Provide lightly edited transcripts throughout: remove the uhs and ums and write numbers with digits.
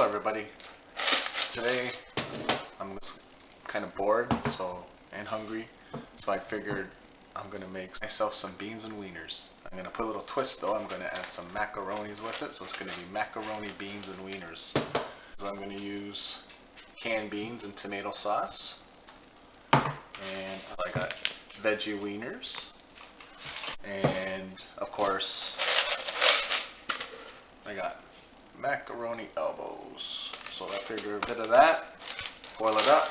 Hello everybody. Today I'm kind of bored and hungry, so I figured I'm going to make myself some beans and wieners. I'm going to put a little twist though. I'm going to add some macaronis with it, so it's going to be macaroni, beans, and wieners. So I'm going to use canned beans and tomato sauce, and I got veggie wieners, and of course I got macaroni elbows. So I figure a bit of that, boil it up,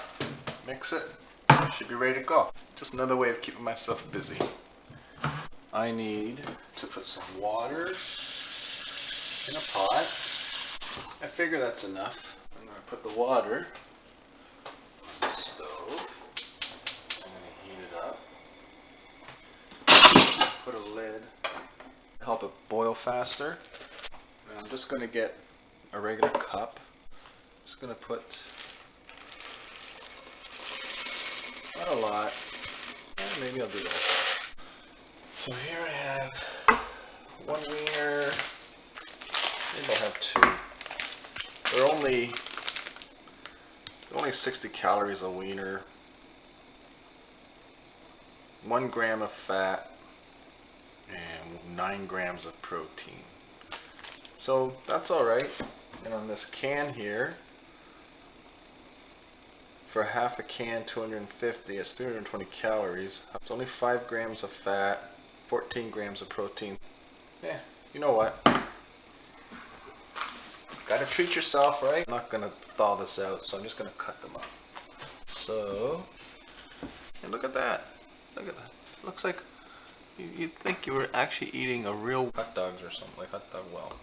mix it, should be ready to go. Just another way of keeping myself busy. I need to put some water in a pot. I figure that's enough. I'm going to put the water on the stove. I'm going to heat it up. Put a lid to help it boil faster. And I'm just going to get a regular cup. Just going to put not a lot. Maybe I'll do that. So here I have one wiener. Maybe I'll have two. They're only 60 calories a wiener. 1 gram of fat and 9 grams of protein. So that's alright. And on this can here, for half a can, 250, it's 320 calories. It's only 5 grams of fat, 14 grams of protein. Yeah, you know what? Gotta treat yourself, right? I'm not gonna thaw this out, so I'm just gonna cut them up. So, and look at that. Look at that. Looks like you'd think you were actually eating a real hot dogs or something, like hot dog well.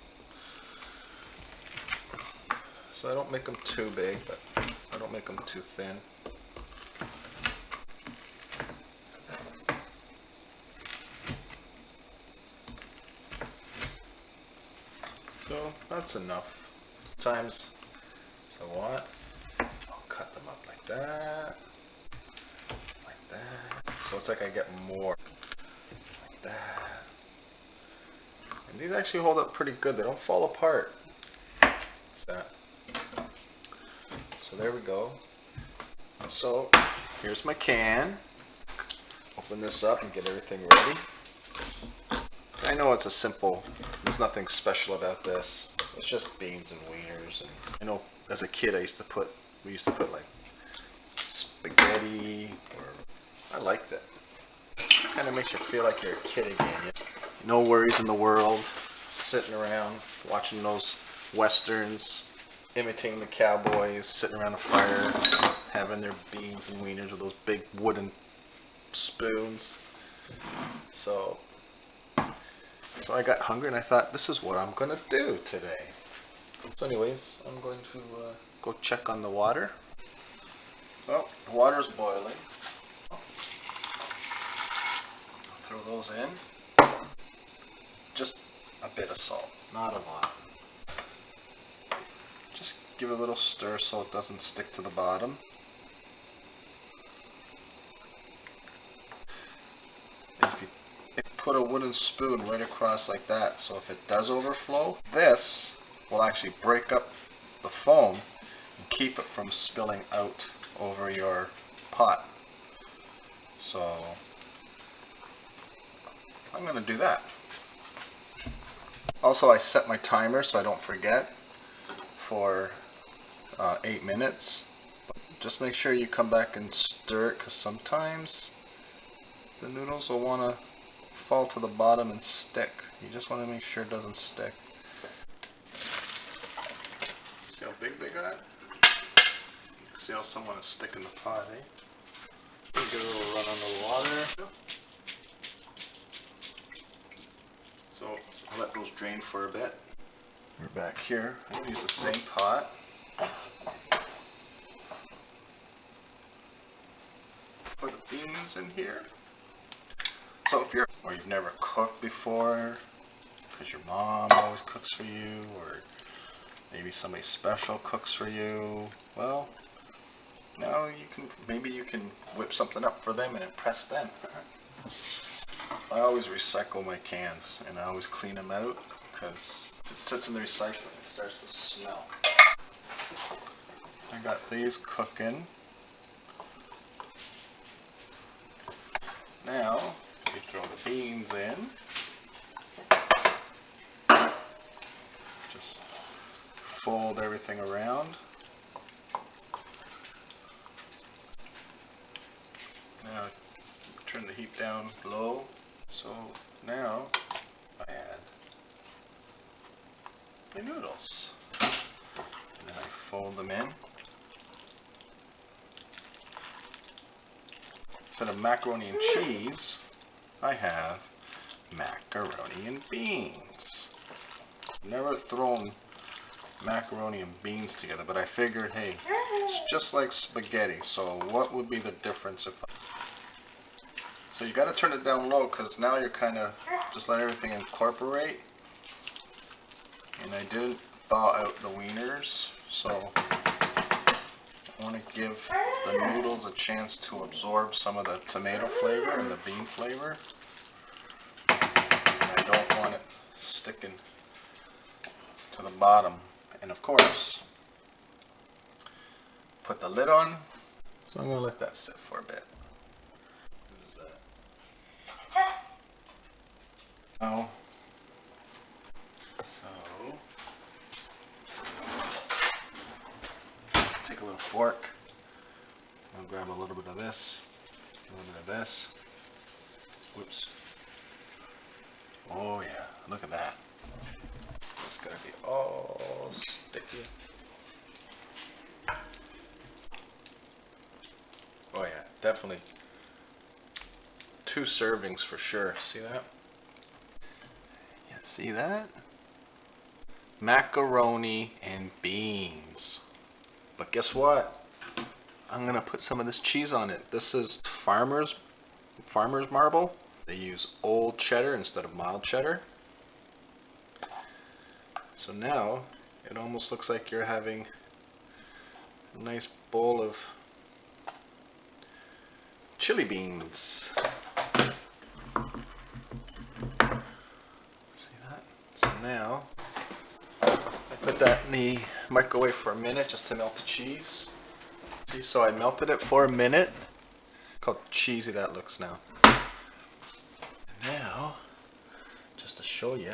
So I don't make them too big, but I don't make them too thin. So that's enough. Sometimes, so what? I'll cut them up like that, like that. So it's like I get more, like that. And these actually hold up pretty good. They don't fall apart. What's that? So there we go. So here's my can. Open this up and get everything ready. I know it's a simple, there's nothing special about this. It's just beans and wieners. And I know as a kid we used to put like spaghetti, or I liked it. It kind of makes you feel like you're a kid again. No worries in the world, sitting around watching those westerns, imitating the cowboys, sitting around a fire, having their beans and wieners with those big wooden spoons. So I got hungry and I thought, this is what I'm going to do today. So anyways, I'm going to go check on the water. Well, the water's boiling. I'll throw those in. Just a bit of salt, not a lot. Just give it a little stir so it doesn't stick to the bottom. If you put a wooden spoon right across like that, so if it does overflow, this will actually break up the foam and keep it from spilling out over your pot. So I'm going to do that. Also, I set my timer so I don't forget for 8 minutes. Just make sure you come back and stir it, because sometimes the noodles will want to fall to the bottom and stick. You just want to make sure it doesn't stick. See how big they got? You can see how some want to stick in the pot, eh? Give it a little run on the water. So I'll let those drain for a bit. We're back here. I'm going to use the same pot. Put the beans in here. So if you've never cooked before, because your mom always cooks for you, or maybe somebody special cooks for you, well, now maybe you can whip something up for them and impress them. I always recycle my cans, and I always clean them out, because if it sits in the recycling, it starts to smell. I got these cooking. Now we throw the beans in. Just fold everything around. Now turn the heat down low. So now I add the noodles. And then I fold them in. Instead of macaroni and cheese, I have macaroni and beans. Never thrown macaroni and beans together, but I figured, hey, it's just like spaghetti, so what would be the difference if So you got to turn it down low, because now you're kind of just let everything incorporate. And I didn't thaw out the wieners, so I want to give the noodles a chance to absorb some of the tomato flavor and the bean flavor. And I don't want it sticking to the bottom. And of course, put the lid on. So I'm going to let that sit for a bit. What is that? Oh. So, take a little fork. I'll grab a little bit of this, a little bit of this. Whoops. Oh yeah, look at that. It's gonna be all sticky. Oh yeah, definitely 2 servings for sure. See that? Yeah, see that? Macaroni and beans. But guess what? I'm gonna put some of this cheese on it. This is farmer's marble. They use old cheddar instead of mild cheddar. So now it almost looks like you're having a nice bowl of chili beans. See that? So now I put that in the microwave for a minute just to melt the cheese. See, so I melted it for a minute. Look how cheesy that looks now. And now, just to show you,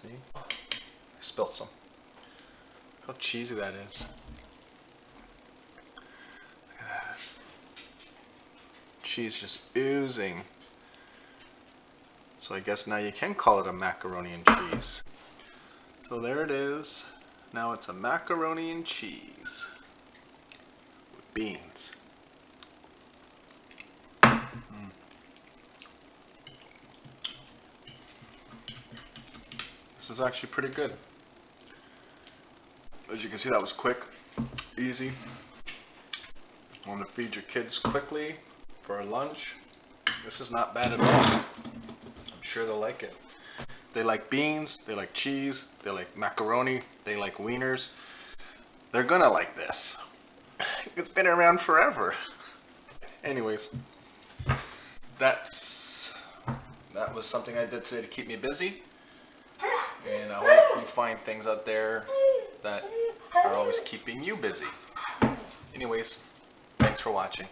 see, I spilled some. Look how cheesy that is. Look at that. Cheese just oozing. So I guess now you can call it a macaroni and cheese. So there it is. Now it's a macaroni and cheese with beans. This is actually pretty good. As you can see, that was quick, easy. Want to feed your kids quickly for lunch? This is not bad at all. I'm sure they'll like it. They like beans, they like cheese, they like macaroni, they like wieners. They're gonna like this. It's been around forever. Anyways, that was something I did today to keep me busy. And I hope you find things out there that are always keeping you busy. Anyways, thanks for watching.